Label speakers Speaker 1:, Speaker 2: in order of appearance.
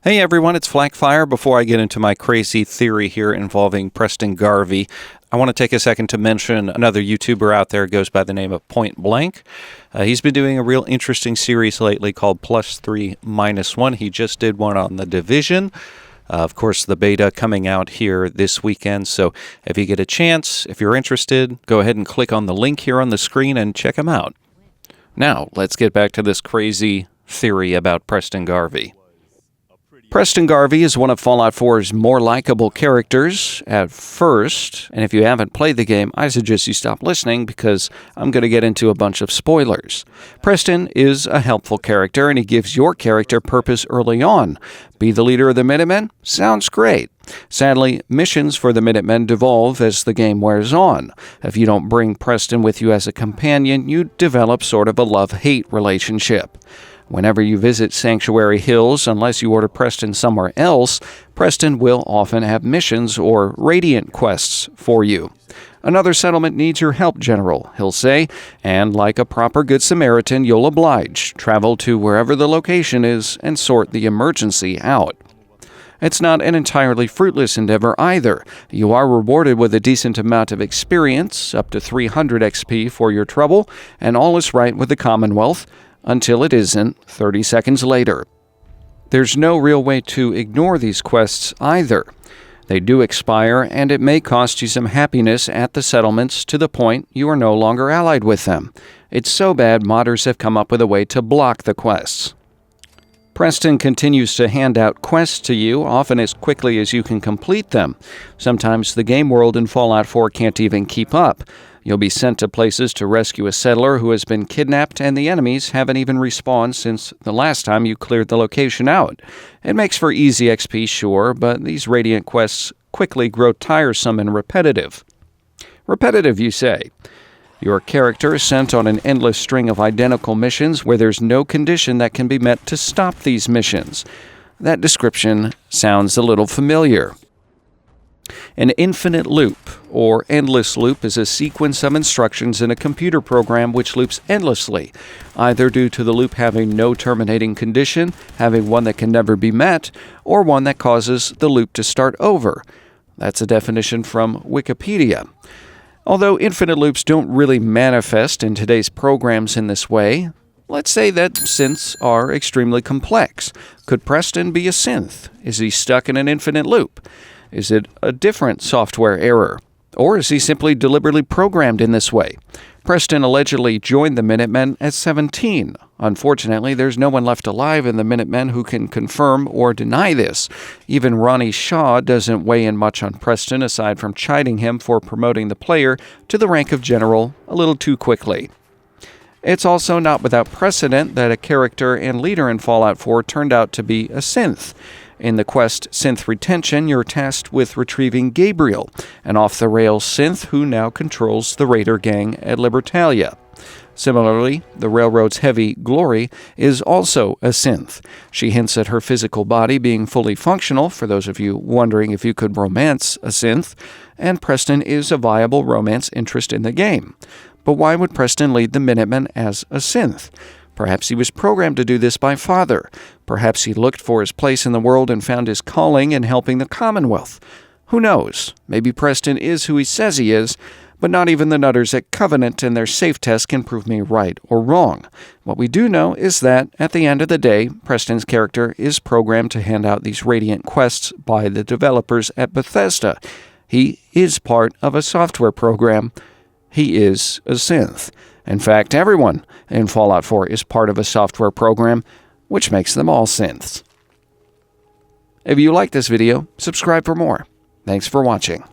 Speaker 1: Hey everyone, it's Flakfire. Before I get into my crazy theory here involving Preston Garvey, I want to take a second to mention another YouTuber out there who goes by the name of Point Blank. He's been doing a real interesting series lately called +3-1. He just did one on The Division. Of course, the beta coming out here this weekend, so if you get a chance, if you're interested, go ahead and click on the link here on the screen and check him out. Now, let's get back to this crazy theory about Preston Garvey. Preston Garvey is one of Fallout 4's more likable characters at first, and if you haven't played the game, I suggest you stop listening because I'm going to get into a bunch of spoilers. Preston is a helpful character, and he gives your character purpose early on. Be the leader of the Minutemen? Sounds great. Sadly, missions for the Minutemen devolve as the game wears on. If you don't bring Preston with you as a companion, you develop sort of a love-hate relationship. Whenever you visit Sanctuary Hills, unless you order Preston somewhere else, Preston will often have missions or Radiant quests for you. Another settlement needs your help, General, he'll say, and like a proper Good Samaritan, you'll oblige, travel to wherever the location is, and sort the emergency out. It's not an entirely fruitless endeavor either. You are rewarded with a decent amount of experience, up to 300 XP for your trouble, and all is right with the Commonwealth, until it isn't 30 seconds later. There's no real way to ignore these quests either. They do expire, and it may cost you some happiness at the settlements to the point you are no longer allied with them. It's so bad, modders have come up with a way to block the quests. Preston continues to hand out quests to you, often as quickly as you can complete them. Sometimes the game world in Fallout 4 can't even keep up. You'll be sent to places to rescue a settler who has been kidnapped, and the enemies haven't even respawned since the last time you cleared the location out. It makes for easy XP, sure, but these Radiant quests quickly grow tiresome and repetitive. Repetitive, you say? Your character is sent on an endless string of identical missions where there's no condition that can be met to stop these missions. That description sounds a little familiar. An infinite loop, or endless loop, is a sequence of instructions in a computer program which loops endlessly, either due to the loop having no terminating condition, having one that can never be met, or one that causes the loop to start over. That's a definition from Wikipedia. Although infinite loops don't really manifest in today's programs in this way, let's say that synths are extremely complex. Could Preston be a synth? Is he stuck in an infinite loop? Is it a different software error? Or is he simply deliberately programmed in this way? Preston allegedly joined the Minutemen at 17. Unfortunately, there's no one left alive in the Minutemen who can confirm or deny this. Even Ronnie Shaw doesn't weigh in much on Preston aside from chiding him for promoting the player to the rank of general a little too quickly. It's also not without precedent that a character and leader in Fallout 4 turned out to be a synth. In the quest Synth Retention, you're tasked with retrieving Gabriel, an off-the-rails synth who now controls the raider gang at Libertalia. Similarly, the Railroad's heavy Glory is also a synth. She hints at her physical body being fully functional, for those of you wondering if you could romance a synth, and Preston is a viable romance interest in the game. But why would Preston lead the Minutemen as a synth? Perhaps he was programmed to do this by Father. Perhaps he looked for his place in the world and found his calling in helping the Commonwealth. Who knows? Maybe Preston is who he says he is, but not even the nutters at Covenant and their safe test can prove me right or wrong. What we do know is that, at the end of the day, Preston's character is programmed to hand out these Radiant quests by the developers at Bethesda. He is part of a software program. He is a synth. In fact, everyone in Fallout 4 is part of a software program, which makes them all synths. If you like this video, subscribe for more. Thanks for watching.